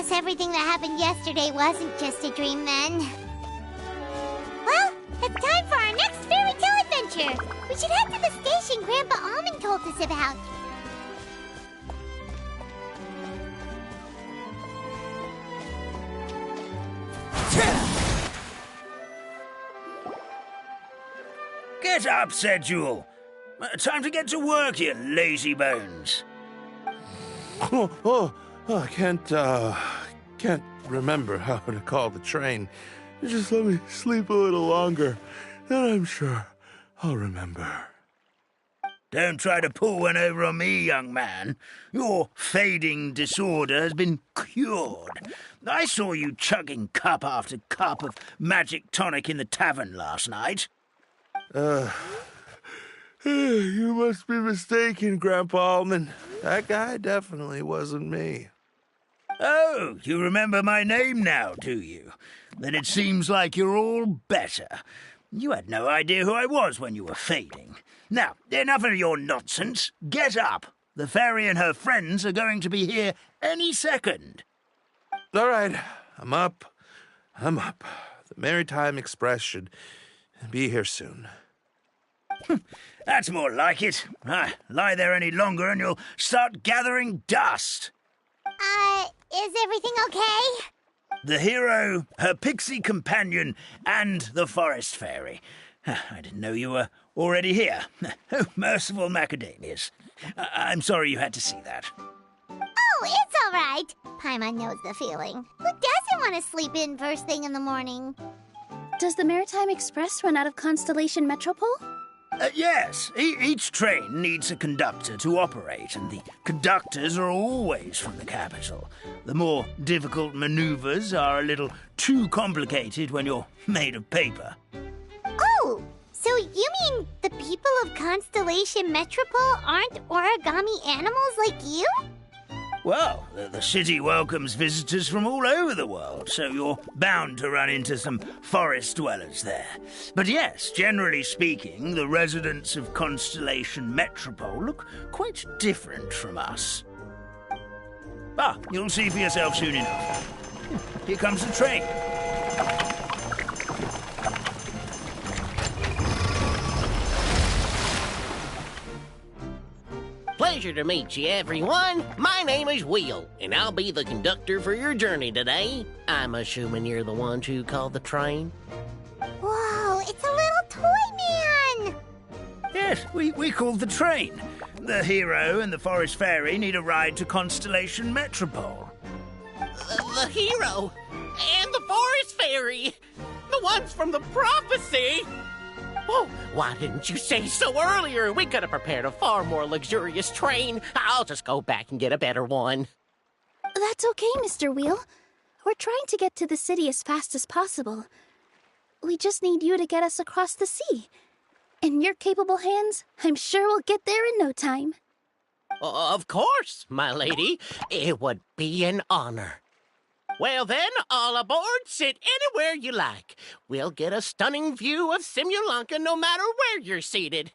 Guess everything that happened yesterday wasn't just a dream then. Well, it's time for our next fairy tale adventure. We should head to the station Grandpa Almond told us about. Get up, said Jewel. Time to get to work, you lazy bones. I can't remember how to call the train. Just let me sleep a little longer, then I'm sure I'll remember. Don't try to pull one over on me, young man. Your fading disorder has been cured. I saw you chugging cup after cup of magic tonic in the tavern last night. You must be mistaken, Grandpa Almond. That guy definitely wasn't me. Oh, you remember my name now, do you? Then it seems like you're all better. You had no idea who I was when you were fading. Now, enough of your nonsense. Get up. The fairy and her friends are going to be here any second. All right, I'm up. The Maritime Express should be here soon. That's more like it. Lie there any longer and you'll start gathering dust. Is everything okay? The hero, her pixie companion, and the forest fairy. I didn't know you were already here. Oh, merciful macadamias. I'm sorry you had to see that. Oh, it's all right. Paimon knows the feeling. Who doesn't want to sleep in first thing in the morning? Does the Maritime Express run out of Constellation Metropole? Yes, each train needs a conductor to operate, and the conductors are always from the capital. The more difficult maneuvers are a little too complicated when you're made of paper. Oh, so you mean the people of Constellation Metropole aren't origami animals like you? Well, the city welcomes visitors from all over the world, so you're bound to run into some forest dwellers there. But yes, generally speaking, the residents of Constellation Metropole look quite different from us. You'll see for yourself soon enough. Here comes the train. Pleasure to meet you, everyone. My name is Will, and I'll be the conductor for your journey today. I'm assuming you're the ones who called the train. Whoa, it's a little toy man! Yes, we called the train. The hero and the forest fairy need a ride to Constellation Metropole. The hero and the forest fairy, the ones from the prophecy. Oh, why didn't you say so earlier? We could have prepared a far more luxurious train. I'll just go back and get a better one. That's okay, Mr. Wheel. We're trying to get to the city as fast as possible. We just need you to get us across the sea. In your capable hands, I'm sure we'll get there in no time. Of course, my lady. It would be an honor. Well then, all aboard, sit anywhere you like. We'll get a stunning view of Simulanka no matter where you're seated.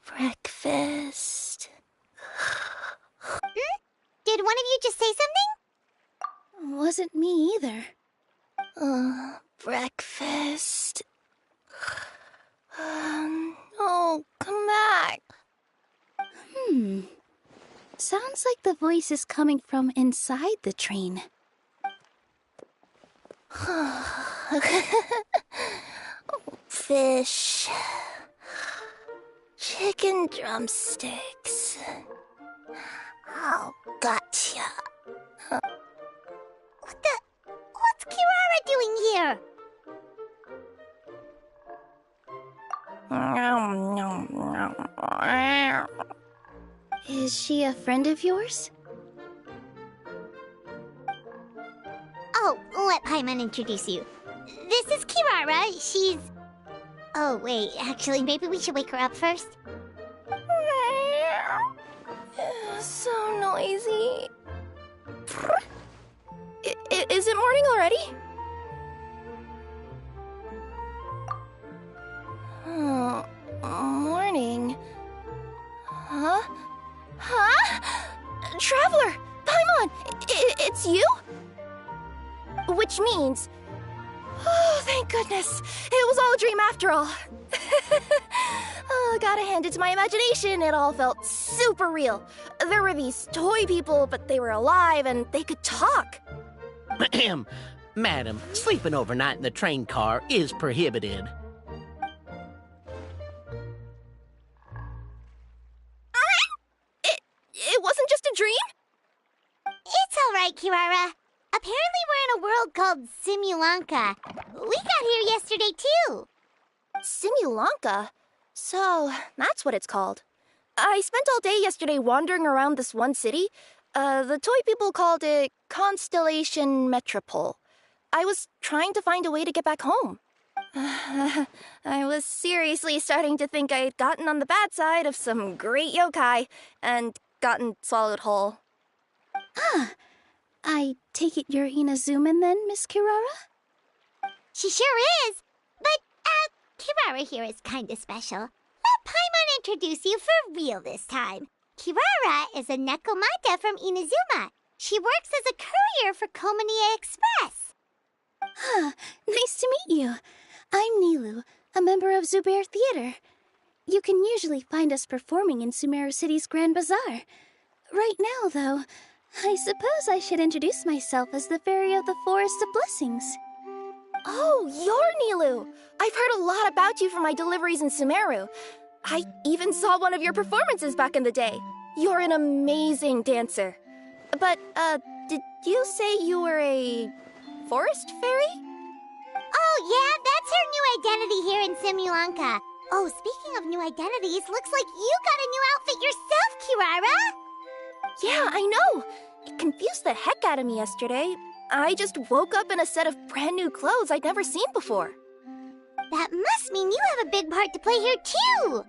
Breakfast. Did one of you just say something? Wasn't me either. Breakfast. Oh, come back. Sounds like the voice is coming from inside the train. Fish. Chicken drumsticks. Oh, gotcha. What's Kirara doing here? Is she a friend of yours? Oh, let Paimon introduce you. This is Kirara. She's... Oh, wait. Actually, maybe we should wake her up first. So noisy. Is it morning already? which means... Oh, thank goodness. It was all a dream after all. Oh, gotta hand it to my imagination. It all felt super real. There were these toy people, but they were alive and they could talk. Ahem. Madam, sleeping overnight in the train car is prohibited. It wasn't just a dream? It's all right, Kirara. Apparently we're in a world called Simulanka. We got here yesterday, too. Simulanka? So, that's what it's called. I spent all day yesterday wandering around this one city. The toy people called it Constellation Metropole. I was trying to find a way to get back home. I was seriously starting to think I'd gotten on the bad side of some great yokai and gotten swallowed whole. I take it you're Inazuman then, Miss Kirara? She sure is. But, Kirara here is kinda special. Let Paimon introduce you for real this time. Kirara is a Nekomata from Inazuma. She works as a courier for Komaniya Express. Nice to meet you. I'm Nilu, a member of Zubair Theater. You can usually find us performing in Sumeru City's Grand Bazaar. Right now, though, I suppose I should introduce myself as the Fairy of the Forest of Blessings. Oh, you're Nilu! I've heard a lot about you from my deliveries in Sumeru. I even saw one of your performances back in the day. You're an amazing dancer. But, did you say you were a forest fairy? Oh, yeah, that's her new identity here in Simulanka. Oh, speaking of new identities, looks like you got a new outfit yourself, Kirara! Yeah, I know! It confused the heck out of me yesterday. I just woke up in a set of brand new clothes I'd never seen before. That must mean you have a big part to play here, too!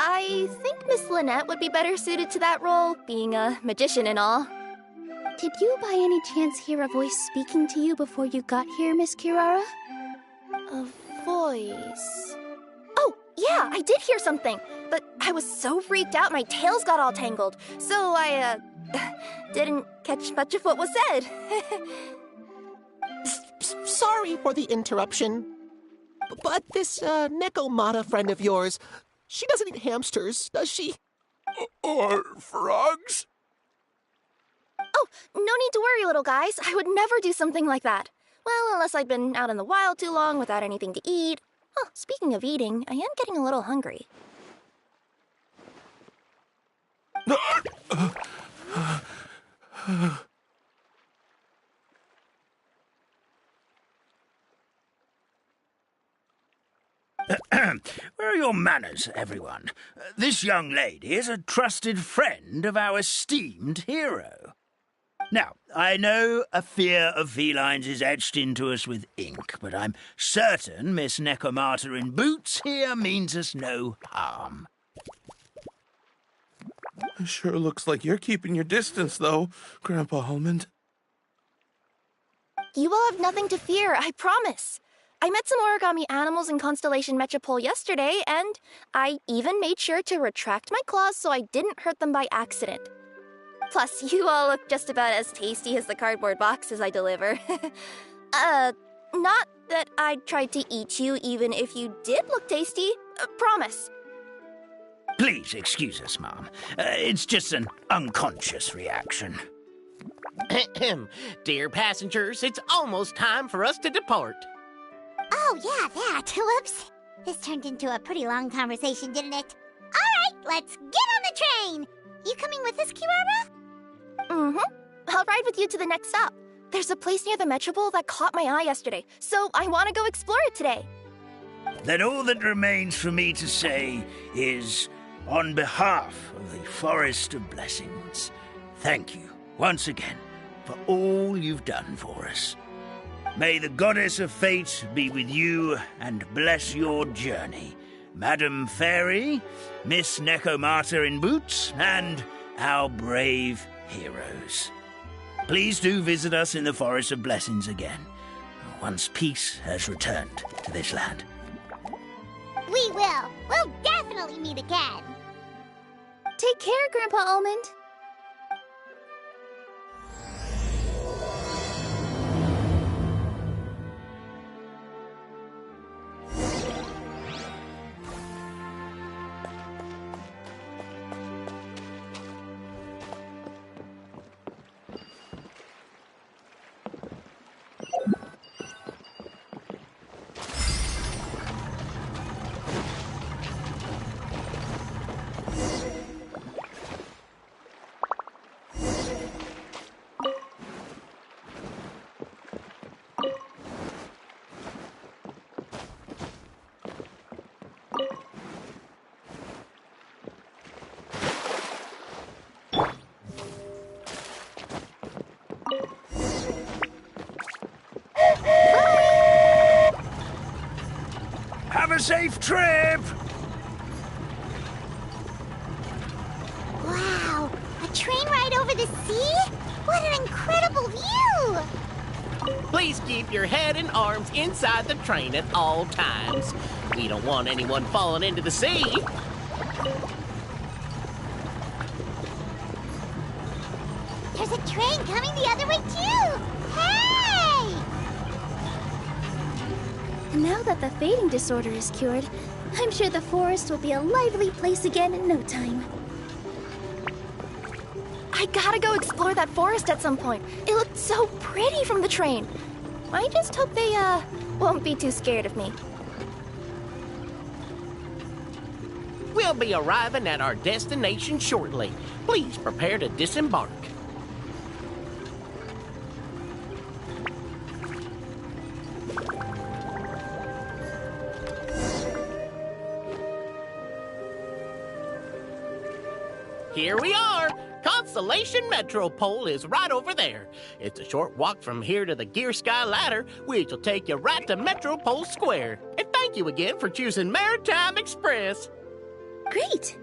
I think Miss Lynette would be better suited to that role, being a magician and all. Did you by any chance hear a voice speaking to you before you got here, Miss Kirara? A voice... Oh, yeah, I did hear something, but I was so freaked out my tails got all tangled, so I, didn't catch much of what was said. Sorry for the interruption, but this Nekomata friend of yours, she doesn't eat hamsters, does she? Or frogs? Oh, no need to worry, little guys. I would never do something like that. Well, unless I'd been out in the wild too long without anything to eat. Oh, speaking of eating, I am getting a little hungry. Where are your manners, everyone? This young lady is a trusted friend of our esteemed hero. Now, I know a fear of felines is etched into us with ink, but I'm certain Miss Nekomata in boots here means us no harm. It sure looks like you're keeping your distance, though, Grandpa Almond. You will have nothing to fear, I promise. I met some origami animals in Constellation Metropole yesterday, and I even made sure to retract my claws so I didn't hurt them by accident. Plus, you all look just about as tasty as the cardboard boxes I deliver. Not that I'd try to eat you even if you did look tasty. Promise. Please excuse us, Mom. It's just an unconscious reaction. Dear passengers, it's almost time for us to depart. Oh, yeah, that. Whoops. This turned into a pretty long conversation, didn't it? All right, let's get on the train. You coming with us, Kirara? Mm-hmm. I'll ride with you to the next stop. There's a place near the Metropole that caught my eye yesterday, so I want to go explore it today. Then all that remains for me to say is, on behalf of the Forest of Blessings, thank you once again for all you've done for us. May the Goddess of Fate be with you and bless your journey, Madam Fairy, Miss Nekomata in boots, and our brave heroes. Please do visit us in the Forest of Blessings again, once peace has returned to this land. We will. We'll definitely meet again. Take care, Grandpa Almond. Have a safe trip! Wow, a train ride over the sea? What an incredible view! Please keep your head and arms inside the train at all times. We don't want anyone falling into the sea. There's a train coming the other way, too! Hey! Now that the fading disorder is cured, I'm sure the forest will be a lively place again in no time. I gotta go explore that forest at some point. It looked so pretty from the train. I just hope they, won't be too scared of me. We'll be arriving at our destination shortly. Please prepare to disembark. Here we are! Constellation Metropole is right over there. It's a short walk from here to the Gear Sky Ladder, which will take you right to Metropole Square. And thank you again for choosing Maritime Express. Great!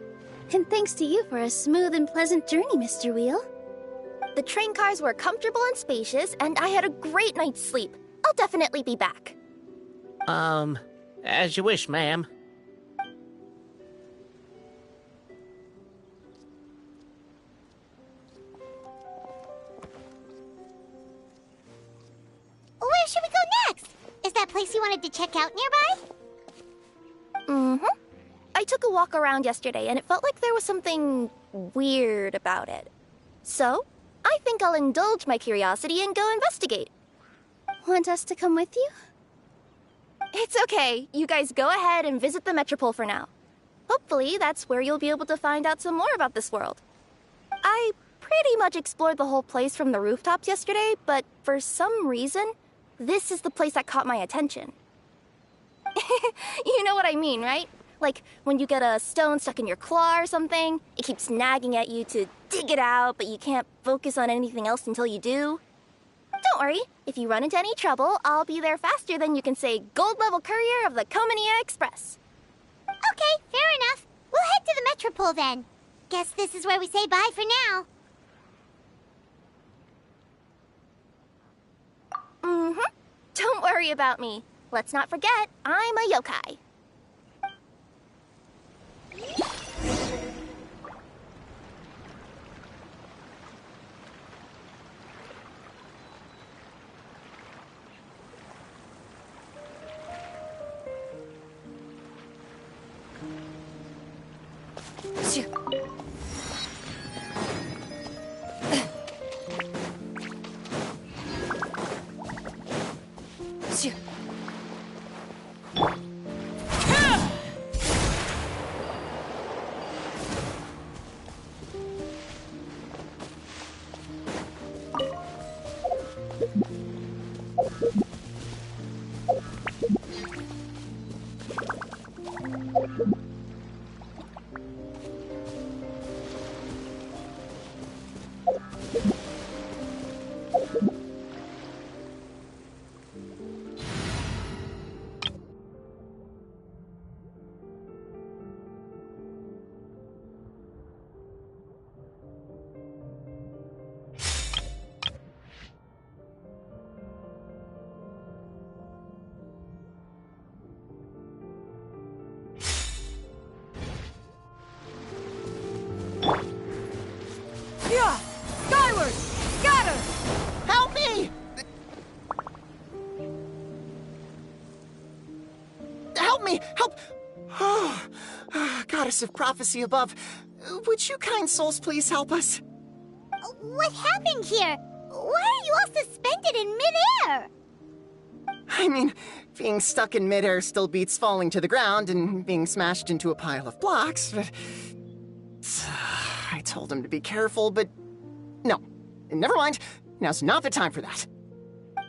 And thanks to you for a smooth and pleasant journey, Mr. Wheel. The train cars were comfortable and spacious, and I had a great night's sleep. I'll definitely be back. As you wish, ma'am. Where should we go next? Is that place you wanted to check out nearby? Mm-hmm. I took a walk around yesterday, and it felt like there was something weird about it. So, I think I'll indulge my curiosity and go investigate. Want us to come with you? It's okay. You guys go ahead and visit the Metropole for now. Hopefully, that's where you'll be able to find out some more about this world. I pretty much explored the whole place from the rooftops yesterday, but for some reason, this is the place that caught my attention. You know what I mean, right? Like, when you get a stone stuck in your claw or something, it keeps nagging at you to dig it out, but you can't focus on anything else until you do. Don't worry, if you run into any trouble, I'll be there faster than you can say gold-level courier of the Comania Express. Okay, fair enough. We'll head to the Metropole then. Guess this is where we say bye for now. Mm-hmm. Don't worry about me. Let's not forget, I'm a yokai. goddess of prophecy above, would you kind souls please help us? What happened here? Why are you all suspended in midair? I mean, being stuck in midair still beats falling to the ground and being smashed into a pile of blocks, but... I told him to be careful, but... No, never mind. Now's not the time for that.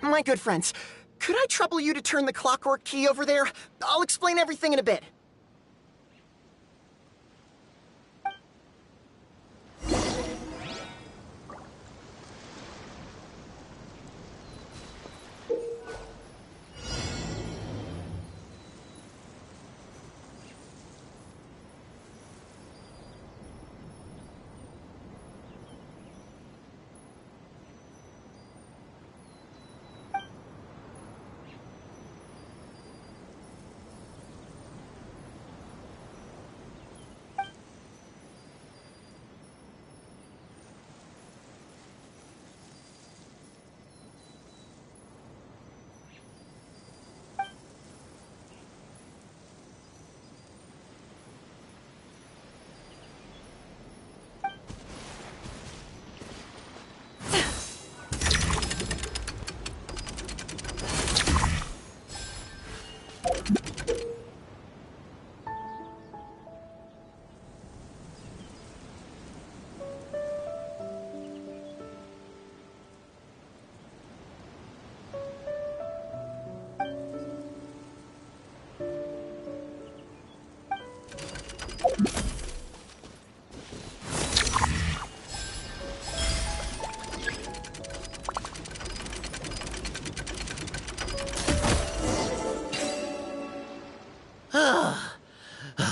My good friends, could I trouble you to turn the clockwork key over there? I'll explain everything in a bit.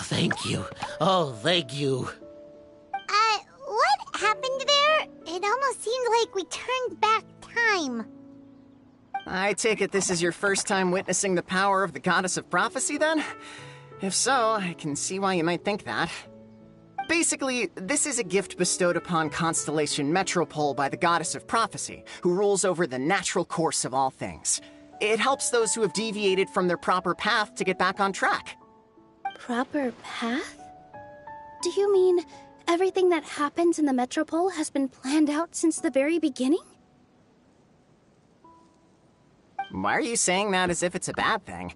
Thank you. Oh, thank you. What happened there? It almost seemed like we turned back time. I take it this is your first time witnessing the power of the goddess of prophecy, then? If so, I can see why you might think that. Basically, this is a gift bestowed upon Constellation Metropole by the goddess of prophecy, who rules over the natural course of all things. It helps those who have deviated from their proper path to get back on track. Proper path? Do you mean everything that happens in the Metropole has been planned out since the very beginning? Why are you saying that as if it's a bad thing?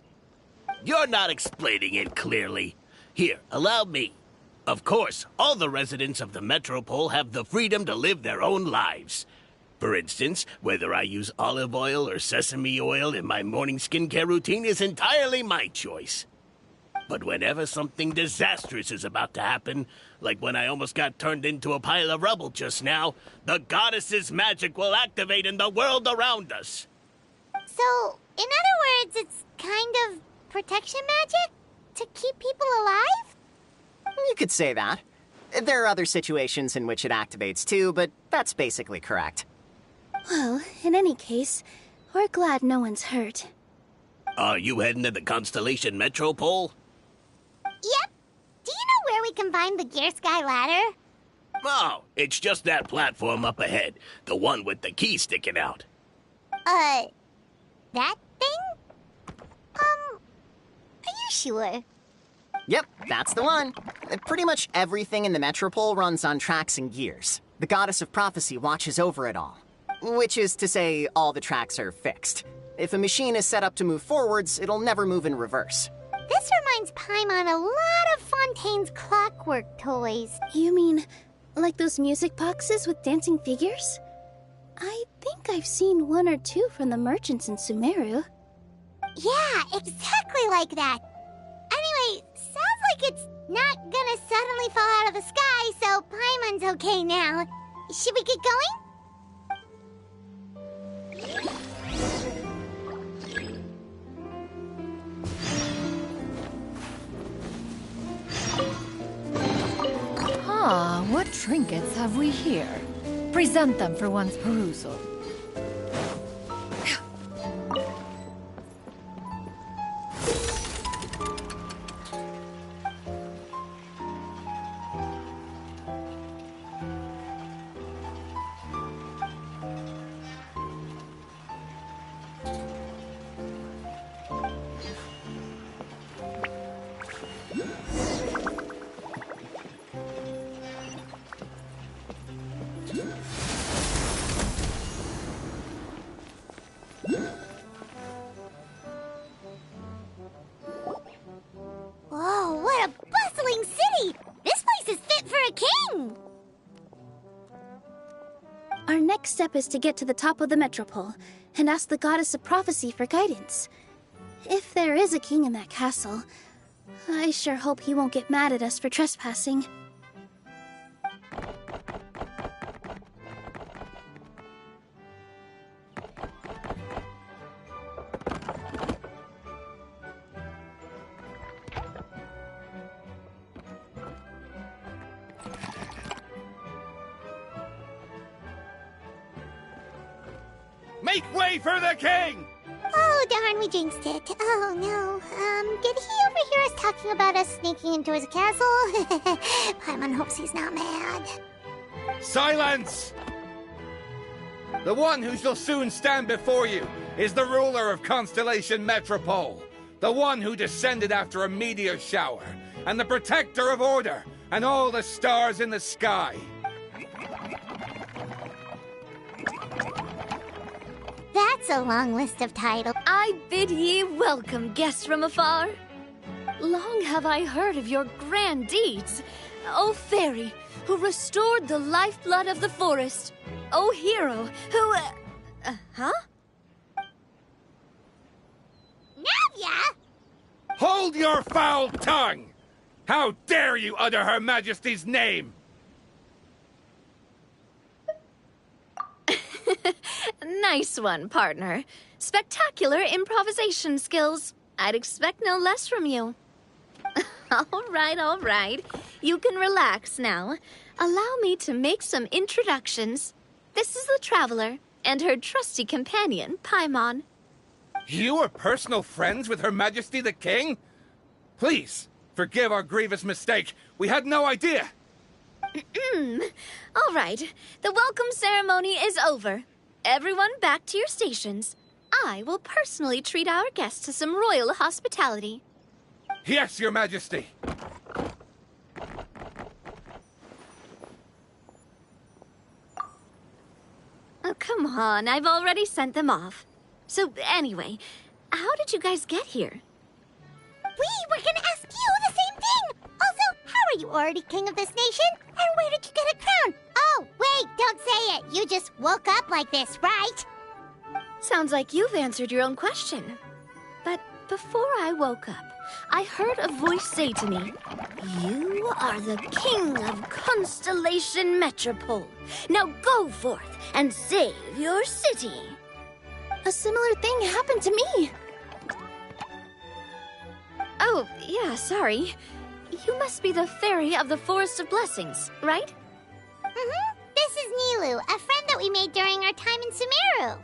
You're not explaining it clearly. Here, allow me. Of course, all the residents of the Metropole have the freedom to live their own lives. For instance, whether I use olive oil or sesame oil in my morning skincare routine is entirely my choice. But whenever something disastrous is about to happen, like when I almost got turned into a pile of rubble just now, the goddess's magic will activate in the world around us. So, in other words, it's kind of protection magic? To keep people alive? You could say that. There are other situations in which it activates too, but that's basically correct. Well, in any case, we're glad no one's hurt. Are you heading to the Constellation Metropole? Yep. Do you know where we can find the Gear Sky ladder? Oh, it's just that platform up ahead. The one with the key sticking out. That thing? Are you sure? Yep, that's the one. Pretty much everything in the Metropole runs on tracks and gears. The goddess of prophecy watches over it all. Which is to say, all the tracks are fixed. If a machine is set up to move forwards, it'll never move in reverse. This reminds Paimon a lot of Fontaine's clockwork toys. You mean, like those music boxes with dancing figures? I think I've seen one or two from the merchants in Sumeru. Yeah, exactly like that. Anyway, sounds like it's not gonna suddenly fall out of the sky, so Paimon's okay now. Should we get going? Ah, what trinkets have we here? Present them for one's perusal. next step is to get to the top of the metropole and ask the Goddess of Prophecy for guidance. If there is a king in that castle, I sure hope he won't get mad at us for trespassing. Make way for the king! Oh, darn, we jinxed it. Oh, no. Did he overhear us talking about us sneaking into his castle? Paimon hopes he's not mad. Silence! The one who shall soon stand before you is the ruler of Constellation Metropole, the one who descended after a meteor shower, and the protector of order and all the stars in the sky. That's a long list of titles. I bid ye welcome, guests from afar. Long have I heard of your grand deeds, O fairy, who restored the lifeblood of the forest. O hero, who... huh? Navia! Hold your foul tongue! How dare you utter Her Majesty's name? Nice one, partner. Spectacular improvisation skills. I'd expect no less from you. All right. You can relax now. Allow me to make some introductions. This is the Traveler, and her trusty companion, Paimon. You are personal friends with Her Majesty the King? Please, forgive our grievous mistake. We had no idea. All right, the welcome ceremony is over. Everyone back to your stations. I will personally treat our guests to some royal hospitality. Yes, Your Majesty. Oh, come on, I've already sent them off. So, anyway, how did you guys get here? We were gonna ask you the same thing! Also, how are you already king of this nation? And where did you get a crown? Oh, wait, don't say it! You just woke up like this, right? Sounds like you've answered your own question. But before I woke up, I heard a voice say to me, "You are the king of Constellation Metropole. Now go forth and save your city." A similar thing happened to me. Oh, yeah, sorry. You must be the fairy of the Forest of Blessings, right? Mm-hmm. This is Nilu, a friend that we made during our time in Sumeru.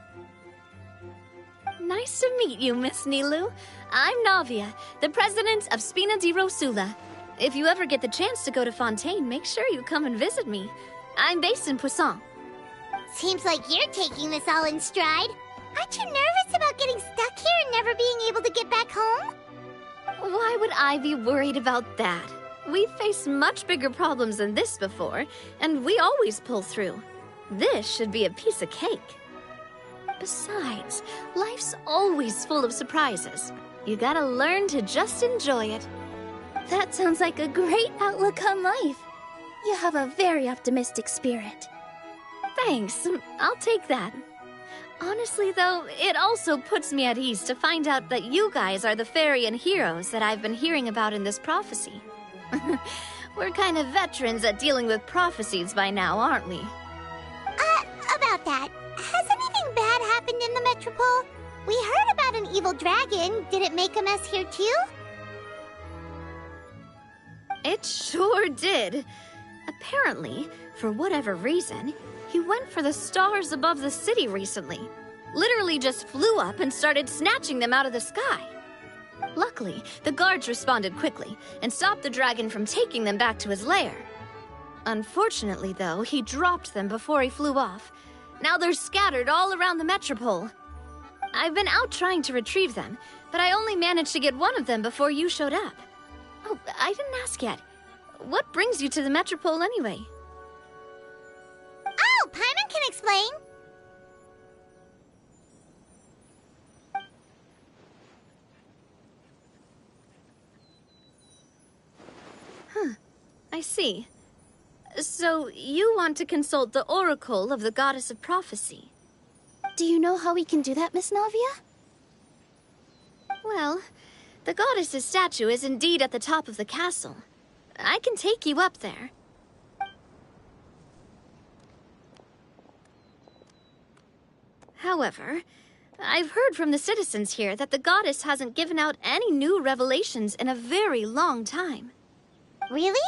Nice to meet you, Miss Nilu. I'm Navia, the president of Spina di Rosula. If you ever get the chance to go to Fontaine, make sure you come and visit me. I'm based in Poisson. Seems like you're taking this all in stride. Aren't you nervous about getting stuck here and never being able to get back home? Why would I be worried about that? We've faced much bigger problems than this before, and we always pull through. This should be a piece of cake. Besides, life's always full of surprises. You gotta learn to just enjoy it. That sounds like a great outlook on life. You have a very optimistic spirit. Thanks, I'll take that. Honestly, though, it also puts me at ease to find out that you guys are the fairy and heroes that I've been hearing about in this prophecy. We're kind of veterans at dealing with prophecies by now, aren't we? About that, has anything bad happened in the Metropole? We heard about an evil dragon. Did it make a mess here too? It sure did. Apparently, for whatever reason, he went for the stars above the city recently. Literally just flew up and started snatching them out of the sky. Luckily, the guards responded quickly and stopped the dragon from taking them back to his lair. Unfortunately, though, he dropped them before he flew off. Now they're scattered all around the Metropole. I've been out trying to retrieve them, but I only managed to get one of them before you showed up. Oh, I didn't ask yet. What brings you to the Metropole anyway? Oh, Paimon can explain. I see. So you want to consult the oracle of the goddess of prophecy? Do you know how we can do that, Miss Navia? Well, the goddess's statue is indeed at the top of the castle. I can take you up there. However, I've heard from the citizens here that the goddess hasn't given out any new revelations in a very long time. Really?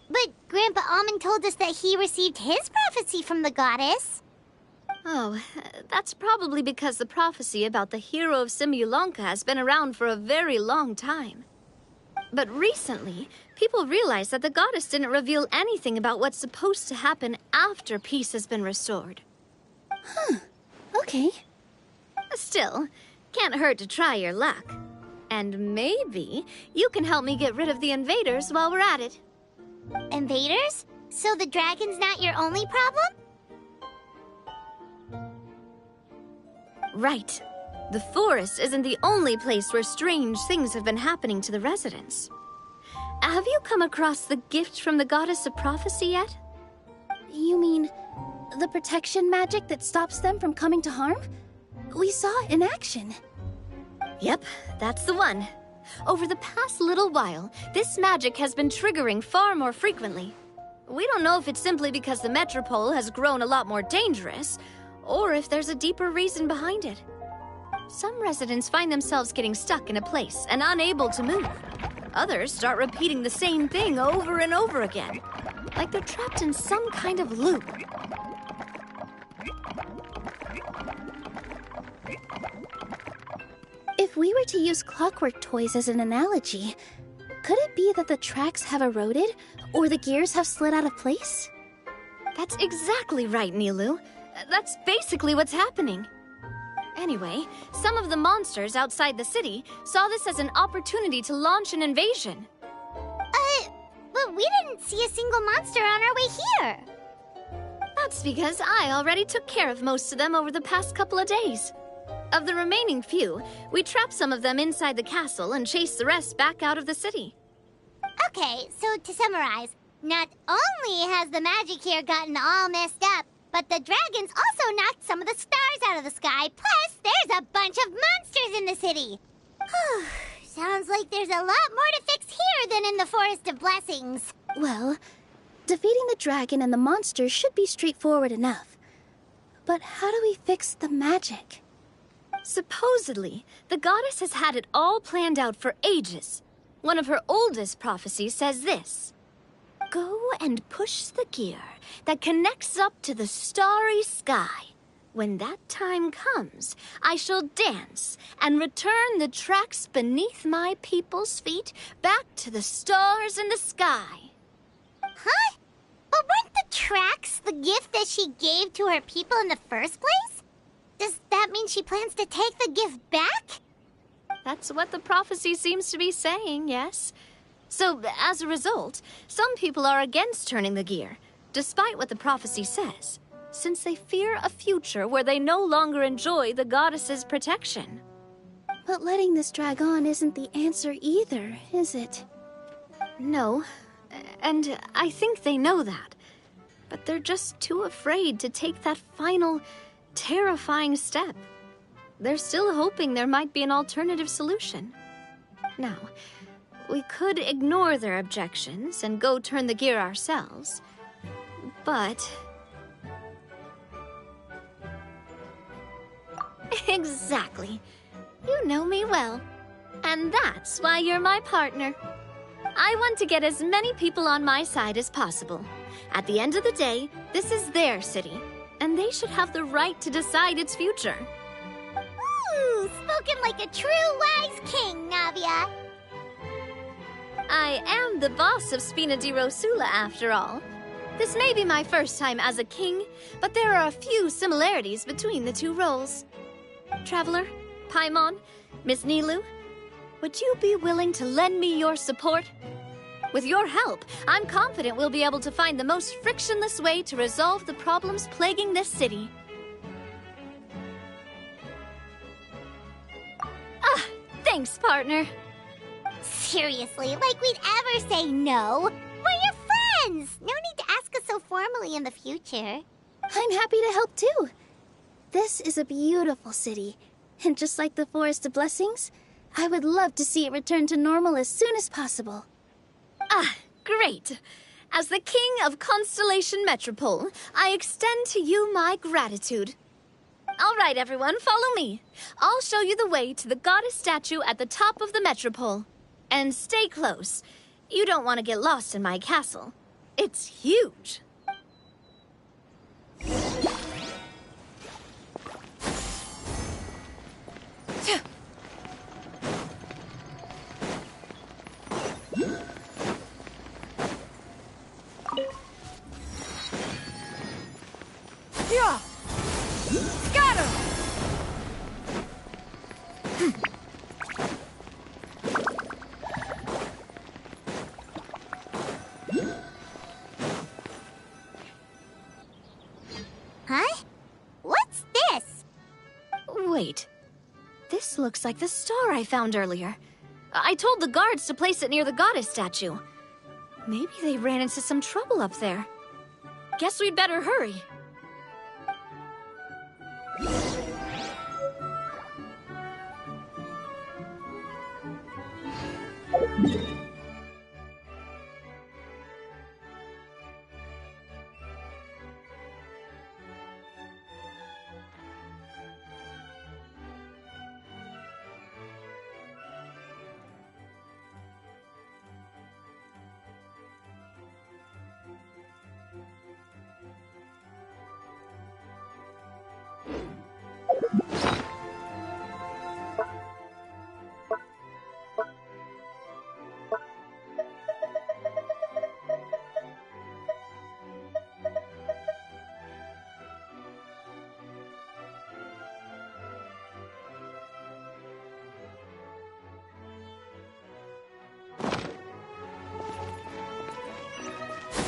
But Grandpa Almond told us that he received his prophecy from the goddess. Oh, that's probably because the prophecy about the hero of Simulanka has been around for a very long time. But recently, people realized that the goddess didn't reveal anything about what's supposed to happen after peace has been restored. Huh. Okay. Still, can't hurt to try your luck. And maybe you can help me get rid of the invaders while we're at it. Invaders? So the dragon's not your only problem? Right. The forest isn't the only place where strange things have been happening to the residents. Have you come across the gift from the goddess of prophecy yet? You mean the protection magic that stops them from coming to harm? We saw it in action. Yep, that's the one. Over the past little while, this magic has been triggering far more frequently. We don't know if it's simply because the metropole has grown a lot more dangerous, or if there's a deeper reason behind it. Some residents find themselves getting stuck in a place and unable to move. Others start repeating the same thing over and over again, like they're trapped in some kind of loop. If we were to use clockwork toys as an analogy, could it be that the tracks have eroded or the gears have slid out of place? That's exactly right, Nilu. That's basically what's happening. Anyway, some of the monsters outside the city saw this as an opportunity to launch an invasion. But we didn't see a single monster on our way here. That's because I already took care of most of them over the past couple of days. Of the remaining few, we trapped some of them inside the castle and chased the rest back out of the city. Okay, so to summarize, not only has the magic here gotten all messed up, but the dragons also knocked some of the stars out of the sky, plus there's a bunch of monsters in the city. Sounds like there's a lot more to fix here than in the Forest of Blessings. Well, defeating the dragon and the monsters should be straightforward enough. But how do we fix the magic? Supposedly, the goddess has had it all planned out for ages. One of her oldest prophecies says this: "Go and push the gear that connects up to the starry sky. When that time comes, I shall dance and return the tracks beneath my people's feet back to the stars in the sky." Huh? But weren't the tracks the gift that she gave to her people in the first place? Does that mean she plans to take the gift back? That's what the prophecy seems to be saying, yes. So, as a result, some people are against turning the gear, despite what the prophecy says, since they fear a future where they no longer enjoy the goddess's protection. But letting this drag on isn't the answer either, is it? No, and I think they know that. But they're just too afraid to take that final, terrifying step. They're still hoping there might be an alternative solution. Now, we could ignore their objections and go turn the gear ourselves, but... Exactly. You know me well. And that's why you're my partner. I want to get as many people on my side as possible. At the end of the day, this is their city, and they should have the right to decide its future. Spoken like a true wise king, Navia. I am the boss of Spina di Rosula, after all. This may be my first time as a king, but there are a few similarities between the two roles. Traveler, Paimon, Miss Nilu, would you be willing to lend me your support? With your help, I'm confident we'll be able to find the most frictionless way to resolve the problems plaguing this city. Thanks, partner. Seriously, like we'd ever say no. We're your friends. No need to ask us especially in the future. I'm happy to help too. This is a beautiful city, and just like the Forest of Blessings, I would love to see it return to normal as soon as possible. Ah, great. As the King of Constellation Metropole, I extend to you my gratitude. All right, everyone, follow me. I'll show you the way to the goddess statue at the top of the Metropole. And stay close. You don't want to get lost in my castle. It's huge. Yeah! Scatter! Huh? What's this? Wait. This looks like the star I found earlier. I told the guards to place it near the goddess statue. Maybe they ran into some trouble up there. Guess we'd better hurry.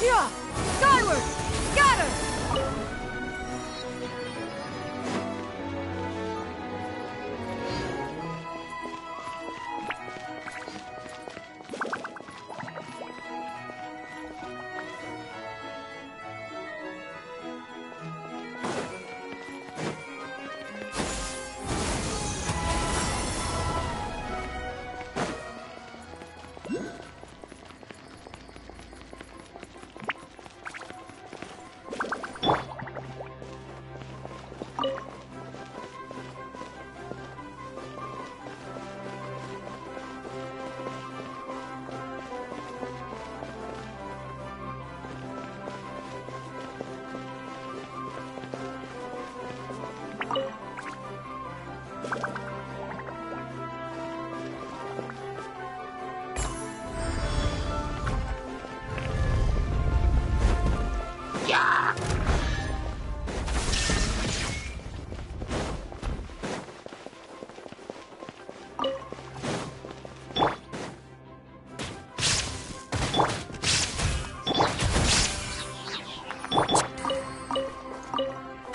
Yeah! Skyward! Scatter!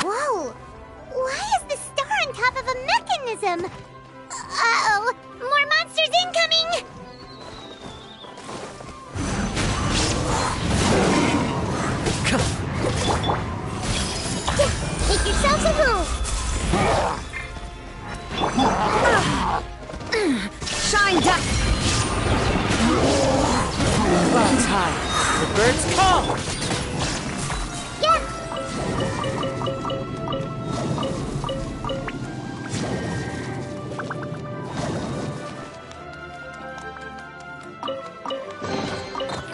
Whoa! Why is the star on top of a mechanism? Uh-oh! More monsters incoming! Make yourselves a move! Shine down! Clouds high. The birds call! Yeah!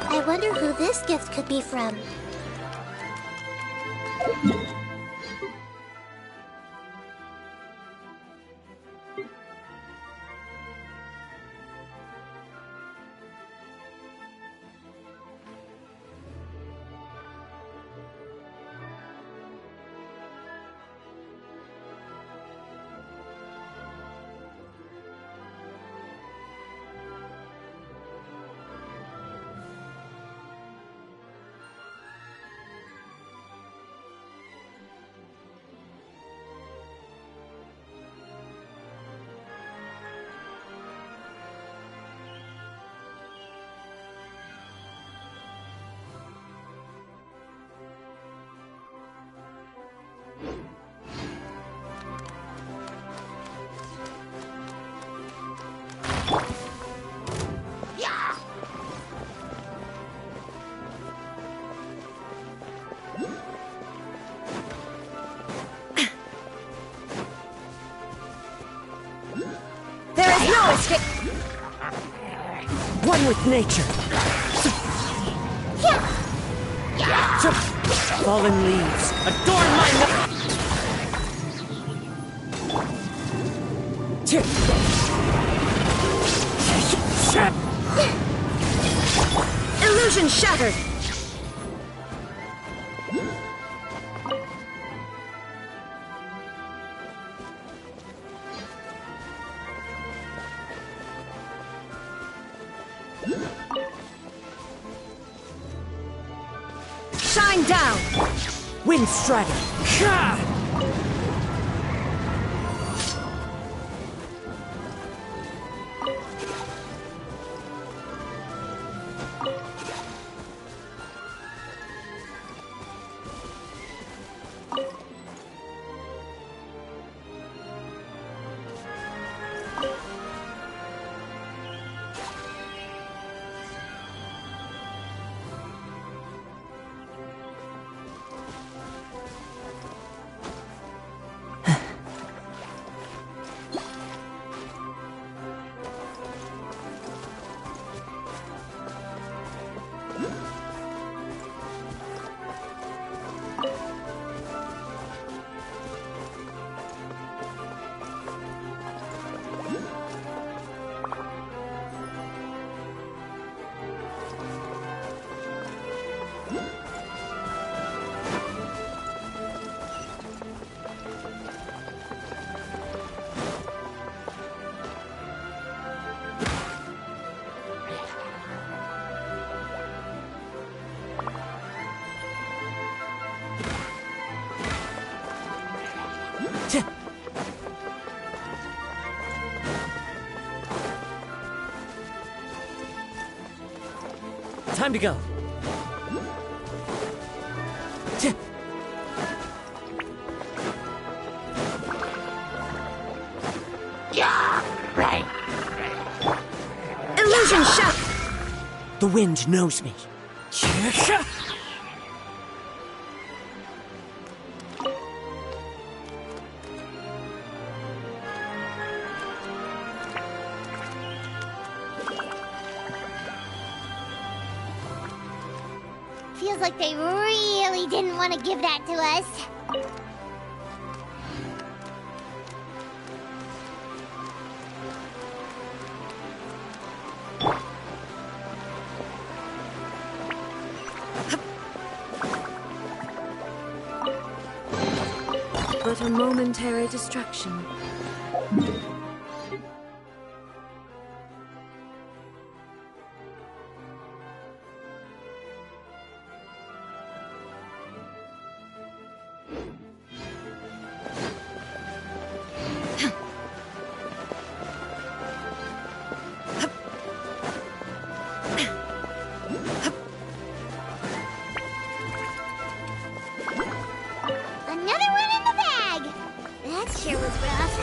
I wonder who this gift could be from. One with nature. Fallen leaves, adorn my Illusion shattered! Shine down! wind strider. Time to go. Illusion shot! The wind knows me. Feels like they really didn't want to give that to us. But a momentary distraction. Another one in the bag. That sure was rough.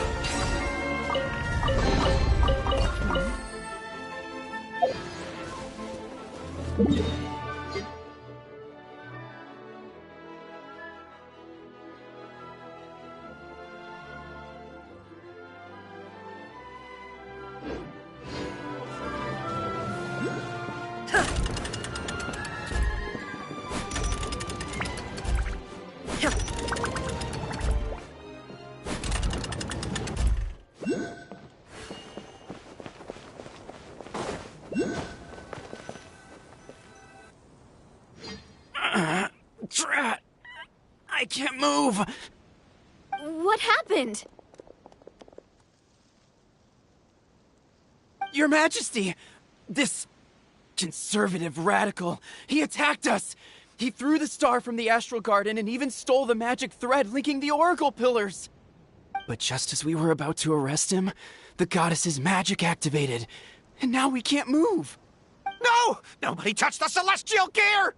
Drat! I can't move! What happened? Your Majesty! This conservative radical, he attacked us! He threw the star from the Astral Garden and even stole the magic thread linking the Oracle Pillars! But just as we were about to arrest him, the goddess's magic activated, and now we can't move! No! Nobody touched the celestial gear!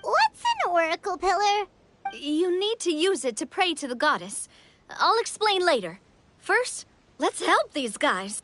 What's an oracle pillar? You need to use it to pray to the goddess. I'll explain later. First, let's help these guys.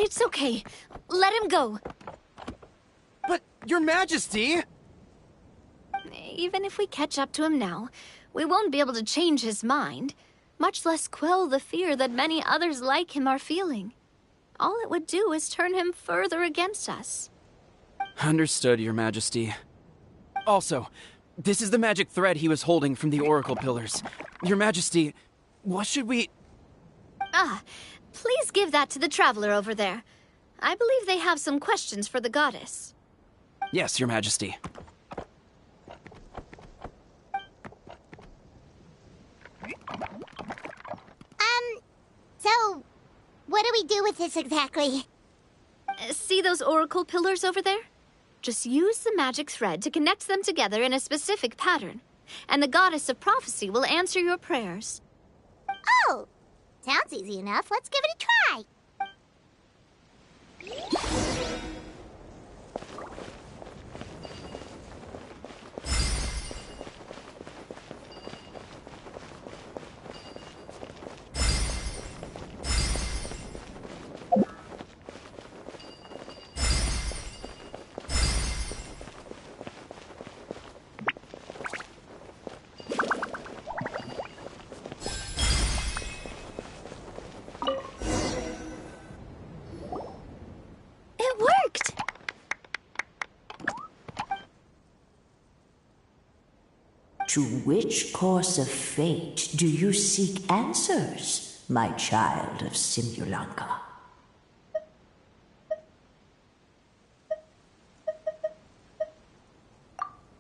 It's okay. Let him go. But, Your Majesty! Even if we catch up to him now, we won't be able to change his mind, much less quell the fear that many others like him are feeling. All it would do is turn him further against us. Understood, Your Majesty. Also, this is the magic thread he was holding from the Oracle Pillars. Your Majesty, what should we... Please give that to the traveler over there. I believe they have some questions for the goddess. Yes, Your Majesty. So, what do we do with this exactly? See those oracle pillars over there? Just use the magic thread to connect them together in a specific pattern, and the goddess of prophecy will answer your prayers. Oh, sounds easy enough. Let's give it a try. It worked! To which course of fate do you seek answers, my child of Simulanka?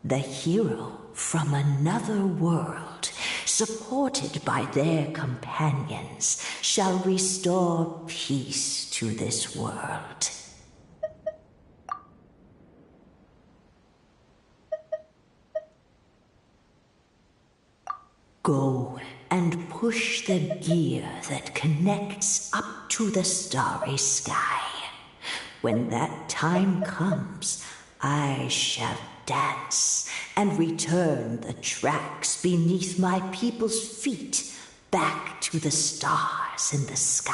The hero from another world, supported by their companions, shall restore peace to this world. Go and push the gear that connects up to the starry sky. When that time comes, I shall dance and return the tracks beneath my people's feet back to the stars in the sky.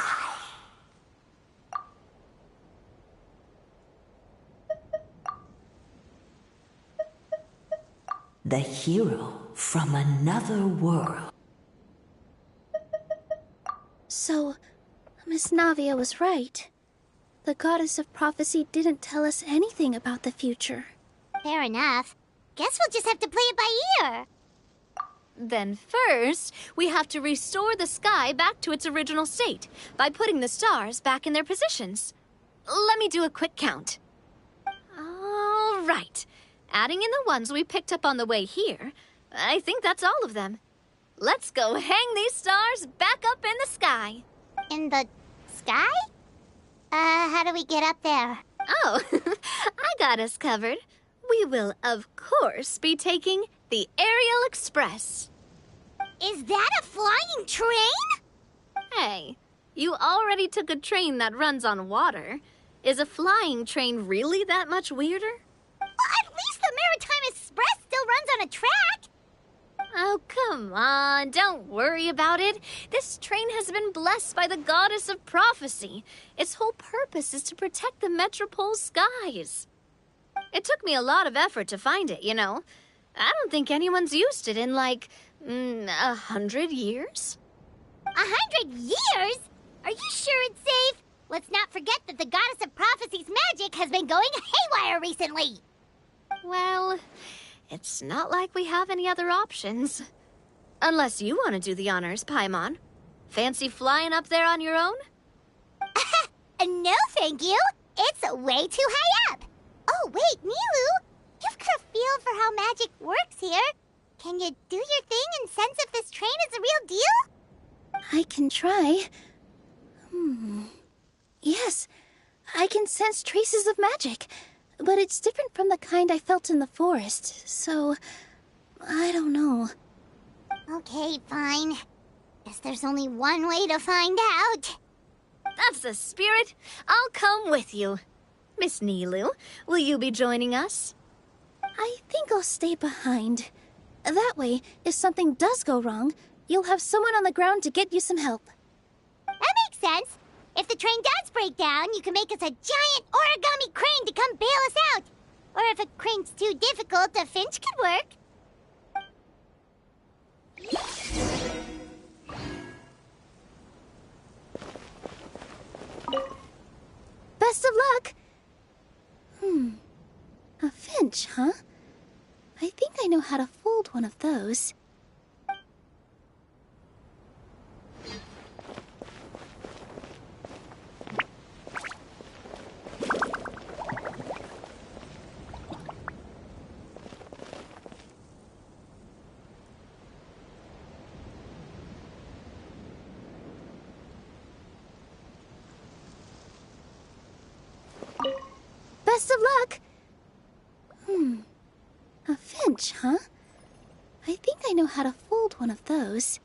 The hero from another world. So, Miss Navia was right. The goddess of prophecy didn't tell us anything about the future. Fair enough. Guess we'll just have to play it by ear. Then first, we have to restore the sky back to its original state by putting the stars back in their positions. Let me do a quick count. All right. Adding in the ones we picked up on the way here, I think that's all of them. Let's go hang these stars back up in the sky. In the sky? How do we get up there? Oh, I got us covered. We will, of course, be taking the Aerial Express. Is that a flying train? Hey, you already took a train that runs on water. Is a flying train really that much weirder? Well, at least the Maritime Express still runs on a track. Oh, come on, don't worry about it. This train has been blessed by the goddess of prophecy. Its whole purpose is to protect the Metropole's skies. It took me a lot of effort to find it, you know. I don't think anyone's used it in, like, 100 years? 100 years? Are you sure it's safe? Let's not forget that the goddess of prophecy's magic has been going haywire recently. Well, it's not like we have any other options. Unless you want to do the honors, Paimon. Fancy flying up there on your own? No, thank you. It's way too high up. Oh, wait, Nilu. You've got a feel for how magic works here. Can you do your thing and sense if this train is a real deal? I can try. Yes, I can sense traces of magic, but it's different from the kind I felt in the forest, so I don't know. Okay, fine. Guess there's only one way to find out. That's the spirit. I'll come with you. Miss Nilu, will you be joining us? I think I'll stay behind. That way, if something does go wrong, you'll have someone on the ground to get you some help. That makes sense. If the train does break down, you can make us a giant origami crane to come bail us out. Or if a crane's too difficult, a finch could work. Best of luck. A finch, huh? I think I know how to fold one of those. Best of luck. A finch, huh? I think I know how to fold one of those.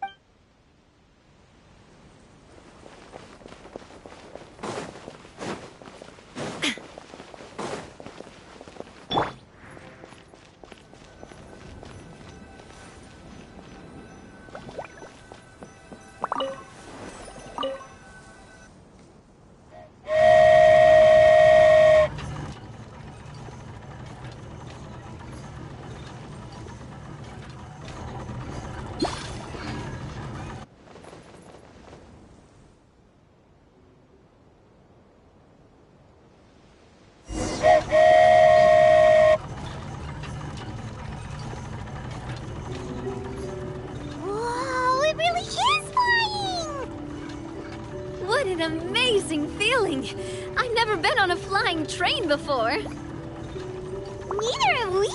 Whoa, it really is flying! What an amazing feeling! I've never been on a flying train before. Neither have we.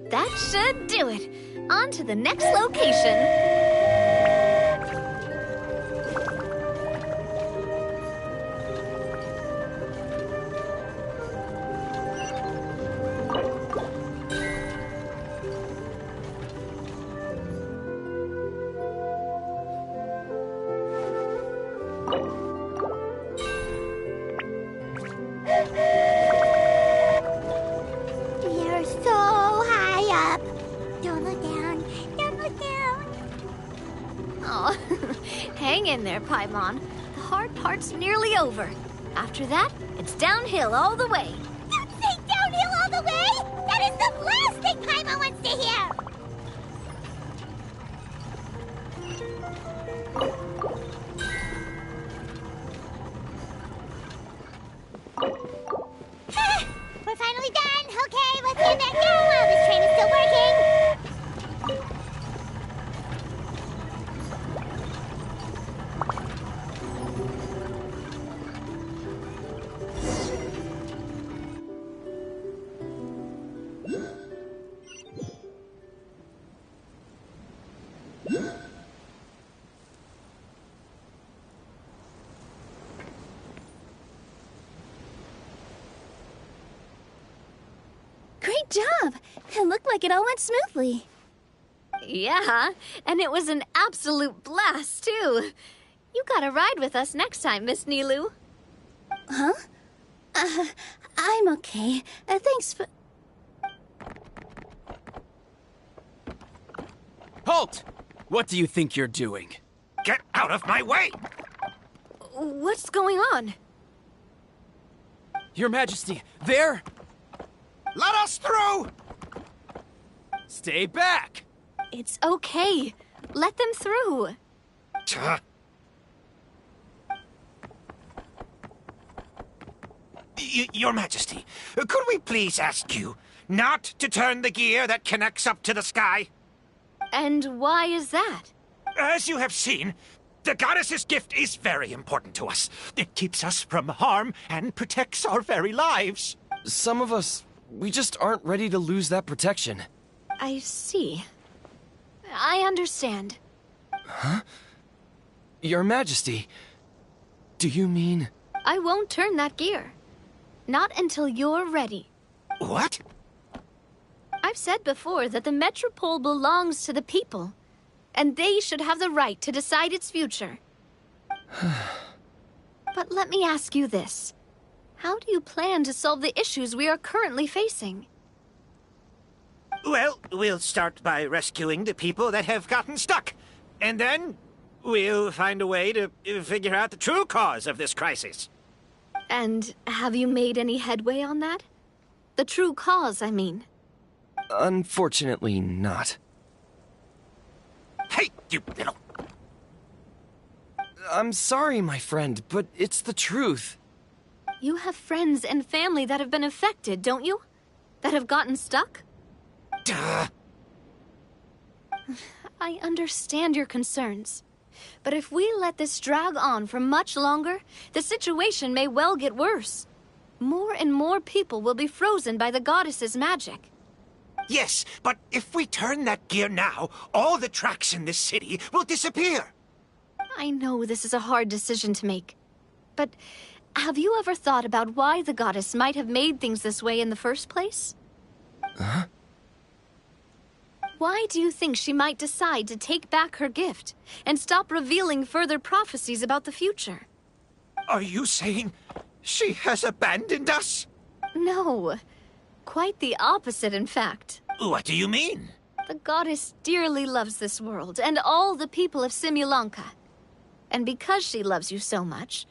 That should do it. On to the next location. You're so high up. Don't look down. Don't look down. Oh, hang in there, Paimon. The hard part's nearly over. After that, it's downhill all the way. Don't say downhill all the way. That is the last thing Paimon wants to hear. We're finally done. Okay, let's get back down while this train is still working. Great job! It looked like it all went smoothly. Yeah, and it was an absolute blast, too. You gotta ride with us next time, Miss Nilu. Huh? I'm okay. Thanks for... Halt! What do you think you're doing? Get out of my way! What's going on? Your Majesty, there! Let us through! Stay back! It's okay. Let them through. Your Majesty, could we please ask you not to turn the gear that connects up to the sky? And why is that? As you have seen, the goddess's gift is very important to us. It keeps us from harm and protects our very lives. Some of us, we just aren't ready to lose that protection. I see. I understand. Huh? Your Majesty, do you mean... I won't turn that gear. Not until you're ready. What? I've said before that the Metropole belongs to the people, and they should have the right to decide its future. But let me ask you this. How do you plan to solve the issues we are currently facing? Well, we'll start by rescuing the people that have gotten stuck. And then we'll find a way to figure out the true cause of this crisis. And have you made any headway on that? The true cause, I mean. Unfortunately not. Hey, you little... I'm sorry, my friend, but it's the truth. You have friends and family that have been affected, don't you? That have gotten stuck? Duh. I understand your concerns. But if we let this drag on for much longer, the situation may well get worse. More and more people will be frozen by the goddess's magic. Yes, but if we turn that gear now, all the tracks in this city will disappear. I know this is a hard decision to make. But have you ever thought about why the goddess might have made things this way in the first place? Huh? Why do you think she might decide to take back her gift and stop revealing further prophecies about the future? Are you saying she has abandoned us? No. Quite the opposite, in fact. What do you mean? The goddess dearly loves this world and all the people of Simulanka. And because she loves you so much,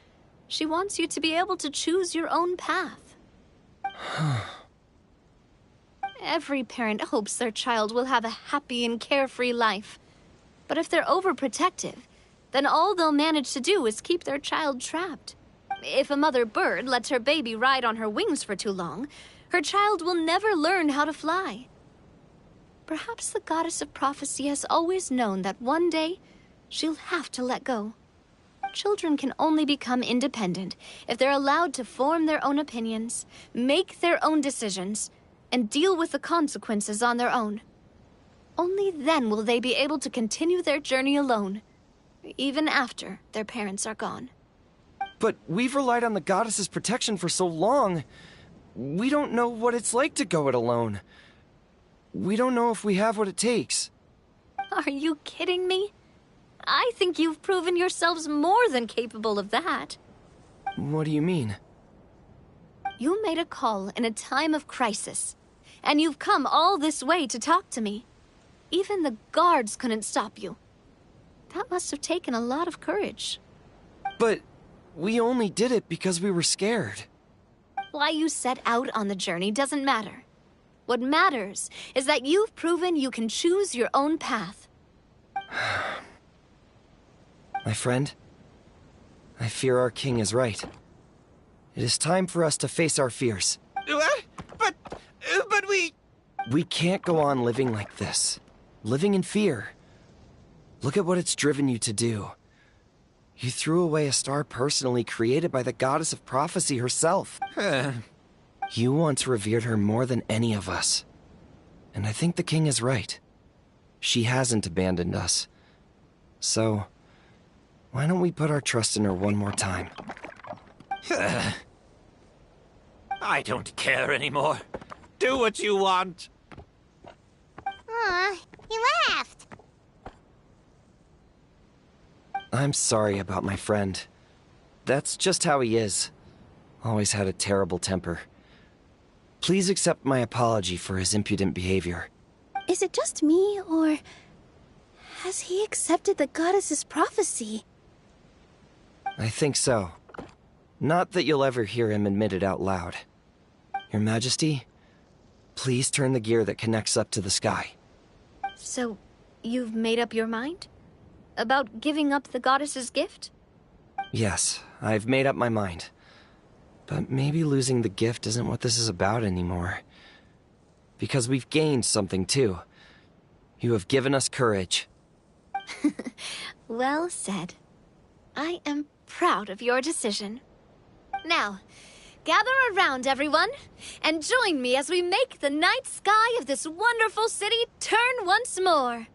she wants you to be able to choose your own path. Every parent hopes their child will have a happy and carefree life. But if they're overprotective, then all they'll manage to do is keep their child trapped. If a mother bird lets her baby ride on her wings for too long, her child will never learn how to fly. Perhaps the goddess of prophecy has always known that one day she'll have to let go. Children can only become independent if they're allowed to form their own opinions, make their own decisions, and deal with the consequences on their own. Only then will they be able to continue their journey alone, even after their parents are gone. But we've relied on the goddess's protection for so long. We don't know what it's like to go it alone. We don't know if we have what it takes. Are you kidding me? I think you've proven yourselves more than capable of that. What do you mean? You made a call in a time of crisis, and you've come all this way to talk to me. Even the guards couldn't stop you. That must have taken a lot of courage. But we only did it because we were scared. Why you set out on the journey doesn't matter. What matters is that you've proven you can choose your own path. My friend, I fear our king is right. It is time for us to face our fears. What? But we... We can't go on living like this. Living in fear. Look at what it's driven you to do. You threw away a star personally created by the goddess of prophecy herself. You once revered her more than any of us. And I think the king is right. She hasn't abandoned us. So, why don't we put our trust in her one more time? I don't care anymore. Do what you want. Aw, he laughed. I'm sorry about my friend. That's just how he is. Always had a terrible temper. Please accept my apology for his impudent behavior. Is it just me, or has he accepted the goddess's prophecy? I think so. Not that you'll ever hear him admit it out loud. Your Majesty, please turn the gear that connects up to the sky. So, you've made up your mind? About giving up the goddess's gift? Yes, I've made up my mind. But maybe losing the gift isn't what this is about anymore. Because we've gained something too. You have given us courage. Well said. I am proud of your decision. Now, gather around, everyone, and join me as we make the night sky of this wonderful city turn once more.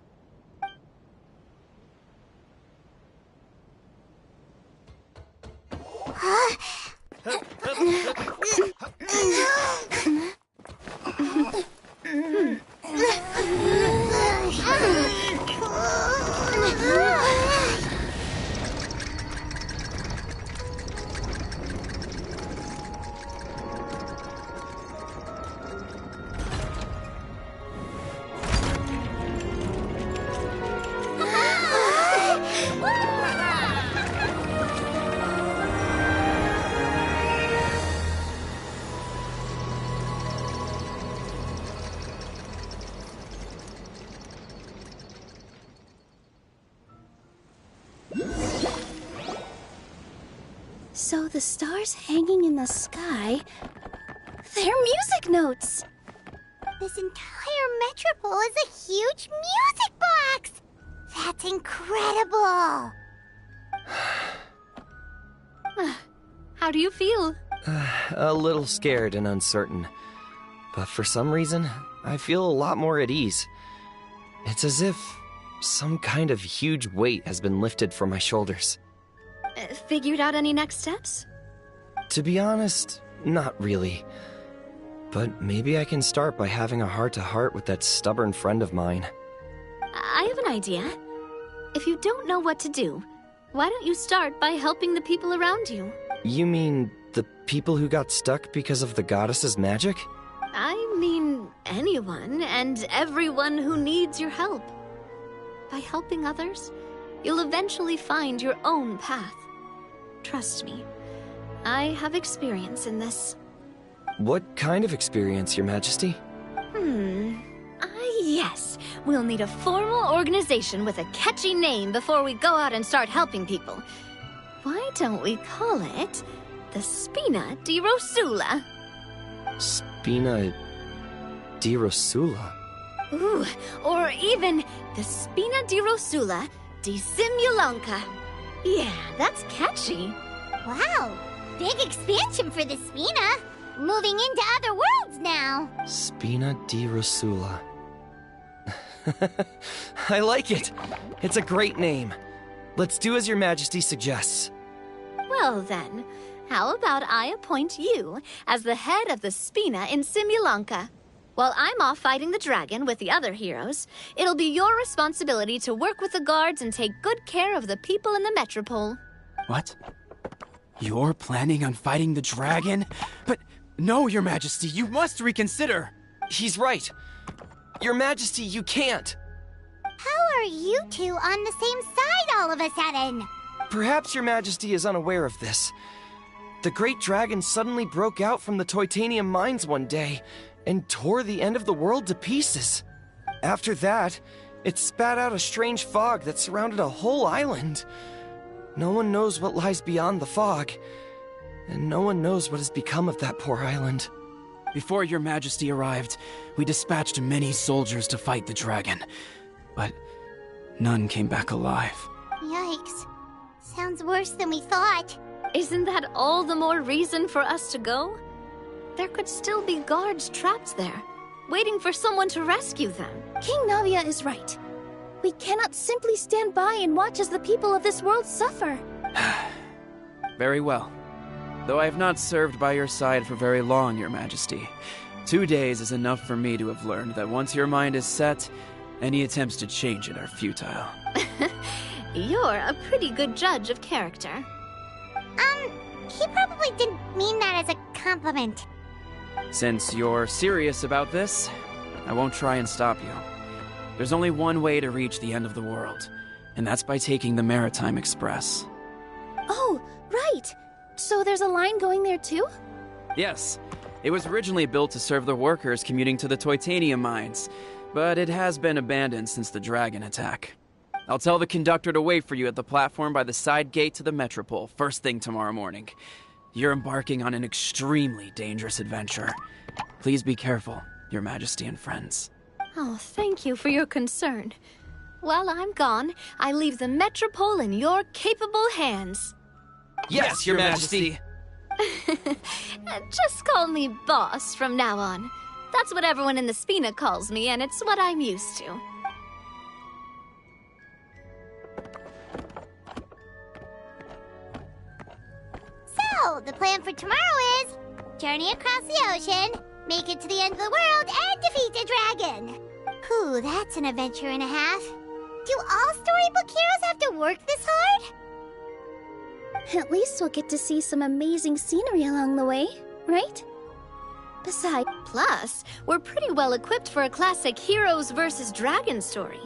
So the stars hanging in the sky, they're music notes! This entire metropole is a huge music box! That's incredible! How do you feel? A little scared and uncertain. But for some reason, I feel a lot more at ease. It's as if some kind of huge weight has been lifted from my shoulders. Figured out any next steps? To be honest, not really. But maybe I can start by having a heart-to-heart with that stubborn friend of mine. I have an idea. If you don't know what to do, why don't you start by helping the people around you? You mean the people who got stuck because of the goddess's magic? I mean anyone and everyone who needs your help. By helping others, you'll eventually find your own path. Trust me, I have experience in this. What kind of experience, Your Majesty? Yes. We'll need a formal organization with a catchy name before we go out and start helping people. Why don't we call it the Spina di Rosula? Spina di Rosula? Ooh, or even the Spina di Rosula di Simulanka. Yeah, that's catchy. Wow, big expansion for the Spina. Moving into other worlds now. Spina di Rosula. I like it. It's a great name. Let's do as Your Majesty suggests. Well then, how about I appoint you as the head of the Spina in Simulanka? While I'm off fighting the dragon with the other heroes, it'll be your responsibility to work with the guards and take good care of the people in the metropole. What? You're planning on fighting the dragon? But no, Your Majesty, you must reconsider. He's right. Your Majesty, you can't. How are you two on the same side all of a sudden? Perhaps Your Majesty is unaware of this. The great dragon suddenly broke out from the Titanium mines one day and tore the end of the world to pieces. After that, it spat out a strange fog that surrounded a whole island. No one knows what lies beyond the fog, and no one knows what has become of that poor island. Before Your Majesty arrived, we dispatched many soldiers to fight the dragon, but none came back alive. Yikes. Sounds worse than we thought. Isn't that all the more reason for us to go? There could still be guards trapped there, waiting for someone to rescue them. King Navia is right. We cannot simply stand by and watch as the people of this world suffer. Very well. Though I have not served by your side for very long, Your Majesty. 2 days is enough for me to have learned that once your mind is set, any attempts to change it are futile. You're a pretty good judge of character. He probably didn't mean that as a compliment. Since you're serious about this, I won't try and stop you. There's only one way to reach the end of the world, and that's by taking the Maritime Express. Oh, right! So there's a line going there too? Yes. It was originally built to serve the workers commuting to the Titanium mines, but it has been abandoned since the dragon attack. I'll tell the conductor to wait for you at the platform by the side gate to the Metropole first thing tomorrow morning. You're embarking on an extremely dangerous adventure. Please be careful, Your Majesty and friends. Oh, thank you for your concern. While I'm gone, I leave the Metropole in your capable hands. Yes, Your Majesty! Just call me Boss from now on. That's what everyone in the Spina calls me, and it's what I'm used to. So, the plan for tomorrow is journey across the ocean, make it to the end of the world, and defeat the dragon. Whew, that's an adventure and a half. Do all storybook heroes have to work this hard? At least we'll get to see some amazing scenery along the way, right? Besides, plus, we're pretty well equipped for a classic heroes versus dragon story.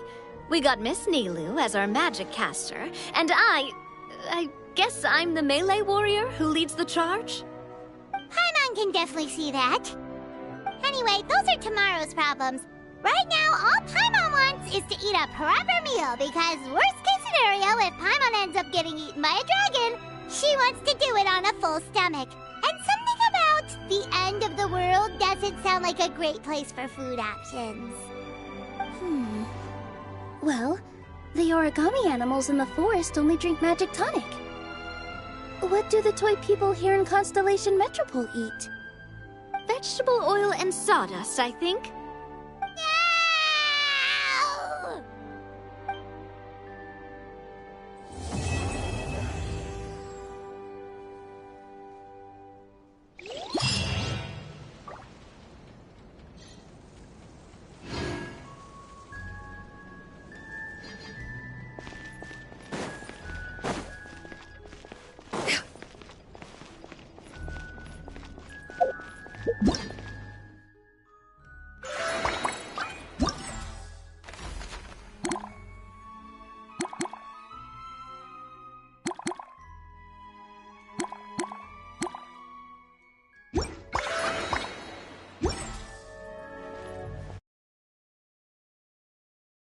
We got Miss Nilu as our magic caster, and I guess I'm the melee warrior who leads the charge? Paimon can definitely see that. Anyway, those are tomorrow's problems. Right now, all Paimon wants is to eat a proper meal, because worst case scenario, if Paimon ends up getting eaten by a dragon, She wants to do it on a full stomach. And something about the end of the world doesn't sound like a great place for food options. Well, the origami animals in the forest only drink magic tonic. What do the toy people here in Constellation Metropole eat? Vegetable oil and sawdust, I think.